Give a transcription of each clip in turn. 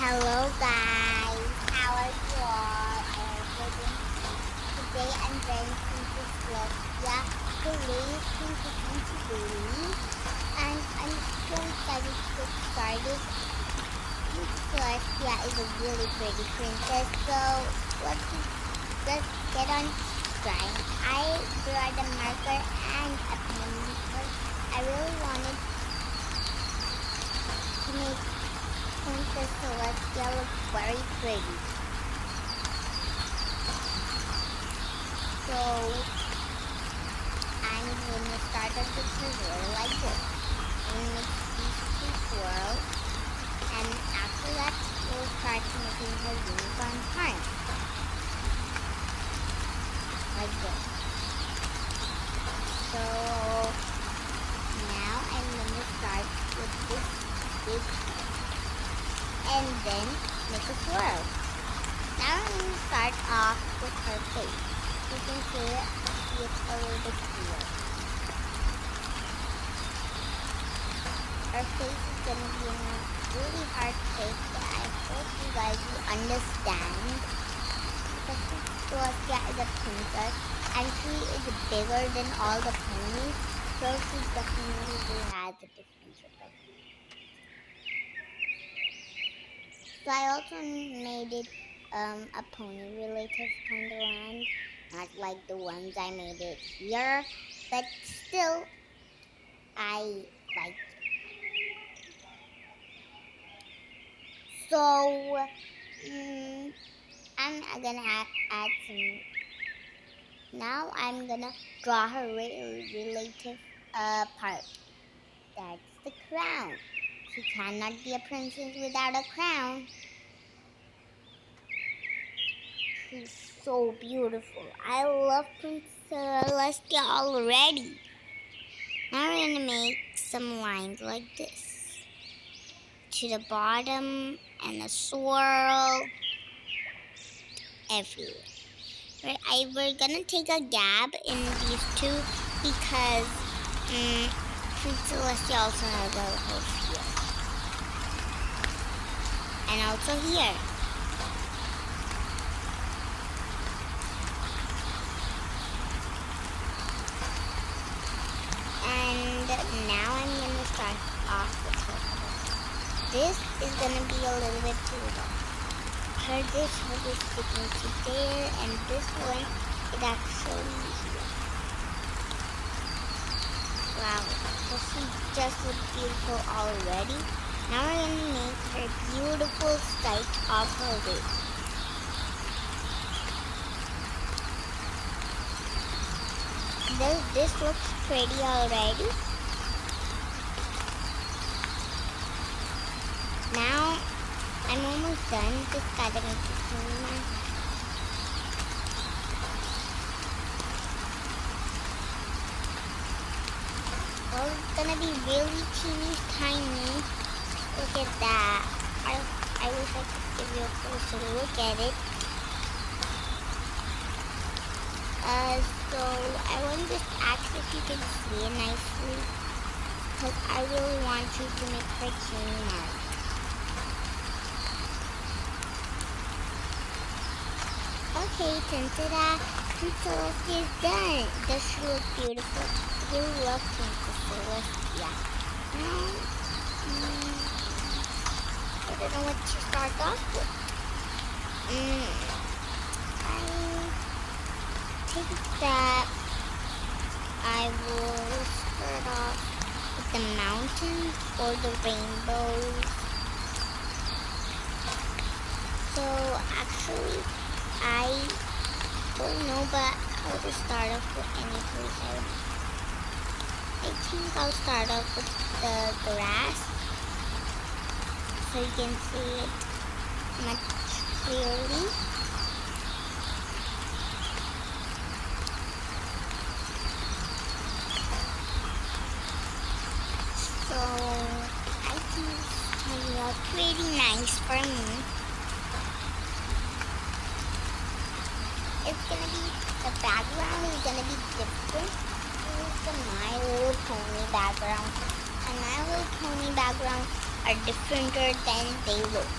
Hello guys, how are you all? I hope you're doing great. Today I'm wearing Princess Celestia to raise Princess Baby, and I'm so excited to get started. Princess Celestia is a really pretty princess, so let's just get on drawing. I brought a marker and a pen because I really wanted to make Princess Celestia looks very pretty. So I'm going to start a picture like this. I'm going to make these two swirls, and after that we'll start making her unicorn horn. Like this. So now I'm going to start with this big and then make a swirl. Now I'm going to start off with her face. You can see it a little bit clear. Her face is going to be in a really hard shape that I hope you guys will understand. Because Celestia is a princess and she is bigger than all the ponies, so she definitely has a different shape. So I also made it a pony related kind of land, not like the ones I made it here, but still I like it. So I'm gonna add some. Now I'm gonna draw her relative part. That's the crown. She cannot be a princess without a crown. She's so beautiful. I love Princess Celestia already. Now we're going to make some lines like this. To the bottom and a swirl everywhere. We're going to take a gap in these two because Princess Celestia also has a hoof here. And also here. Now I'm going to start off with her. This is going to be a little bit too long. This hook is sticking to there, and this one is actually here. Wow, does she just look beautiful already? Now we're going to make her beautiful sight of her wig. Does this look pretty already? Now, I'm almost done. Just gotta make it cleaner. Well, it's gonna be really teeny tiny. Look at that. I wish I could give you a closer look at it. So I want to just ask if you can see it nicely, because I really want you to make her teeny mark. Okay, ta-da! Princess Celestia is done. Does she look beautiful? You love Princess Celestia. Now, I don't know what to start off with. I think that I will start off with the mountains or the rainbows. So actually, I don't know, but I'll just start off with any place I think I'll start off with the grass, so you can see it much clearly. So I think it's turning out pretty nice for me. It's gonna be, the background is gonna be different. This is My Little Pony background, and My Little Pony background are differenter than they look.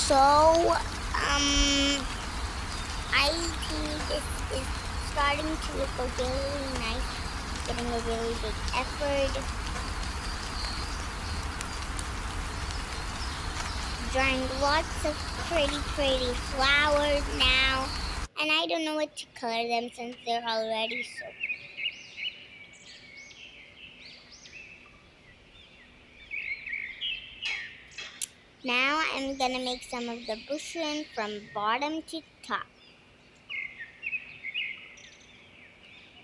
So, I think this is starting to look really nice, getting a really big effort. Drawing lots of pretty flowers now, and I don't know what to color them since they're already so pretty. Now I'm gonna make some of the bushing from bottom to top.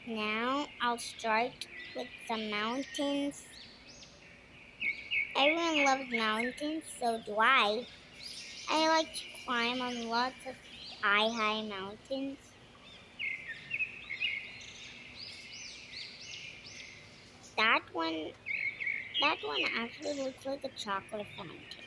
Now I'll start with some mountains. Everyone loves mountains, so do I. I like to climb on lots of high mountains. That one actually looks like a chocolate fountain.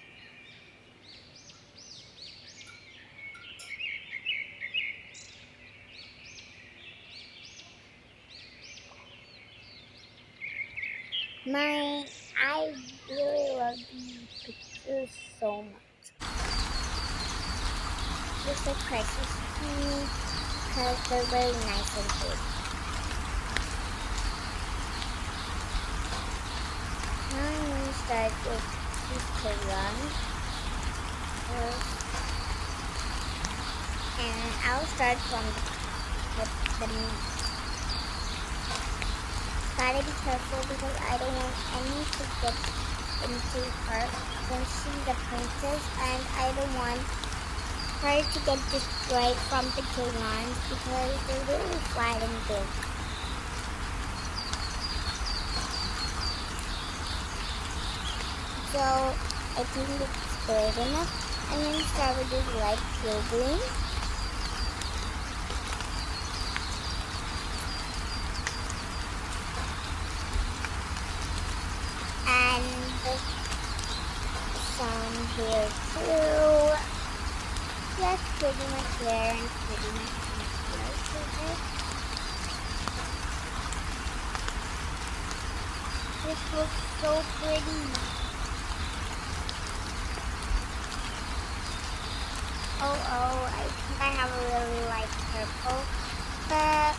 I really love these pictures so much. They're so precious to me because they're very nice and big. Now I'm going to start with these crayons first. And I'll start from the meat. Gotta be careful because I don't want any to get into her when she's a princess, and I don't want her to get destroyed from the crayons because they're really flat and big. So I think it's good enough. I'm going to start with this light pale green. And some here too. Just pretty much there and pretty much here. This looks so pretty. I think I have a really light purple, but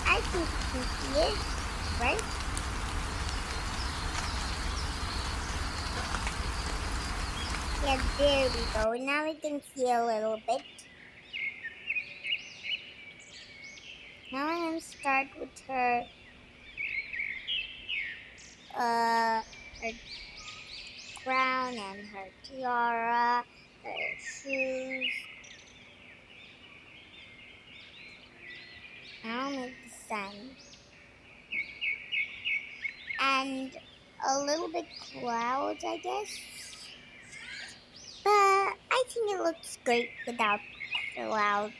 I think you can see it, right? Yeah, there we go. Now we can see a little bit. Now I'm going to start with her crown and her tiara, her shoes. I'll make the sun. And a little bit clouds, I guess. But I think it looks great without clouds.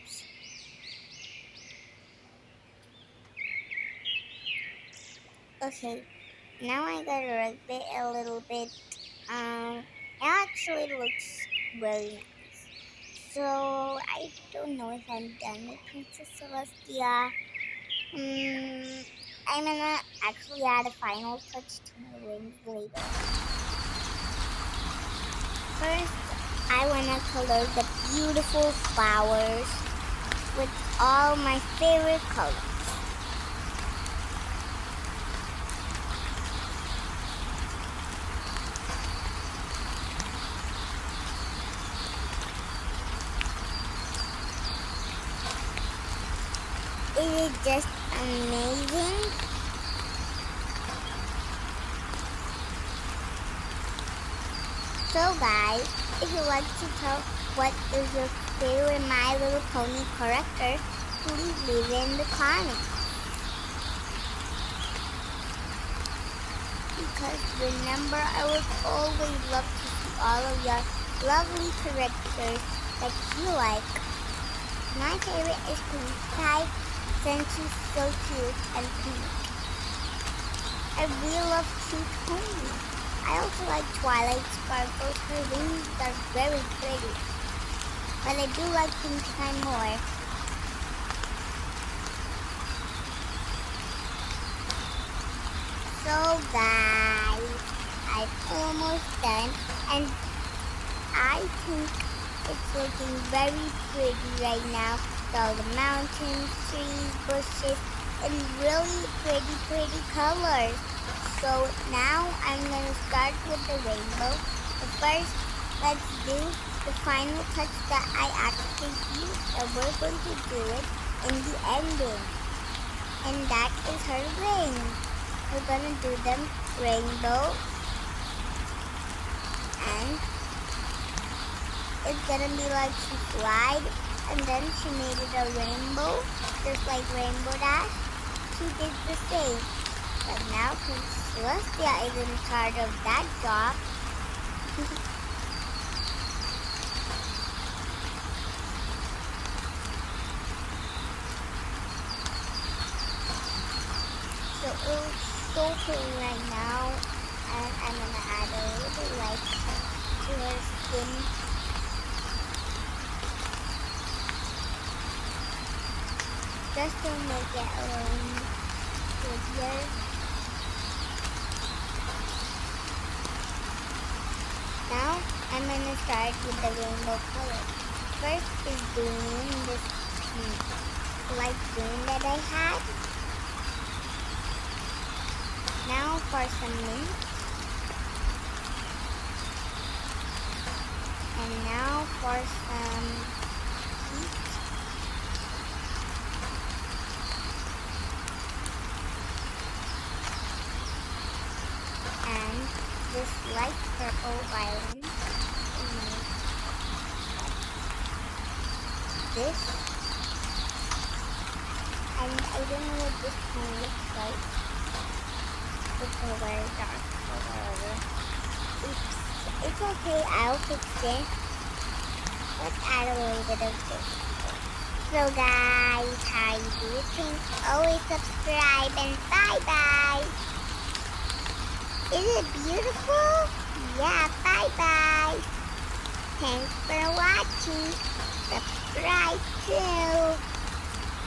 Okay, now I gotta rub it a little bit. It actually looks really nice. So I don't know if I'm done with Princess Celestia. I'm gonna actually add a final touch to my wings later. First, I wanna color the beautiful flowers with all my favorite colors. It is just amazing. So guys, if you'd like to tell what is your favorite My Little Pony character, please leave it in the comments. Because remember, I would always love to see all of your lovely characters that you like. My favorite is Pink Pie, since she's so cute and pink. I really love cute ponies. I also like Twilight Sparkles. Her wings are very pretty. But I do like Pink Pie more. So guys, I'm almost done. And I think it's looking very pretty right now with all the mountains, trees, bushes, and really pretty colors. So now I'm going to start with the rainbow. But first, let's do the final touch that I actually used, and we're going to do it in the ending. And that is her wings. We're going to do them rainbow, and it's gonna be like she flied, and then she made it a rainbow, just like Rainbow Dash. She did the same. But now Princess Celestia is in charge of that job. So it looks so pretty right now, and I'm gonna add a little light to her skin. Just to make it a little prettier. Now I'm gonna start with the rainbow color. First is doing this light green that I had. Now for some mint. And now for some peach. And this light purple violin. This. And I don't know what this one looks like. It's a very dark color. It's okay, I'll fix it. Let's add a little bit of this. So guys, how do you think? Always subscribe and bye-bye. Is it beautiful? Yeah, bye-bye. Thanks for watching. Subscribe too.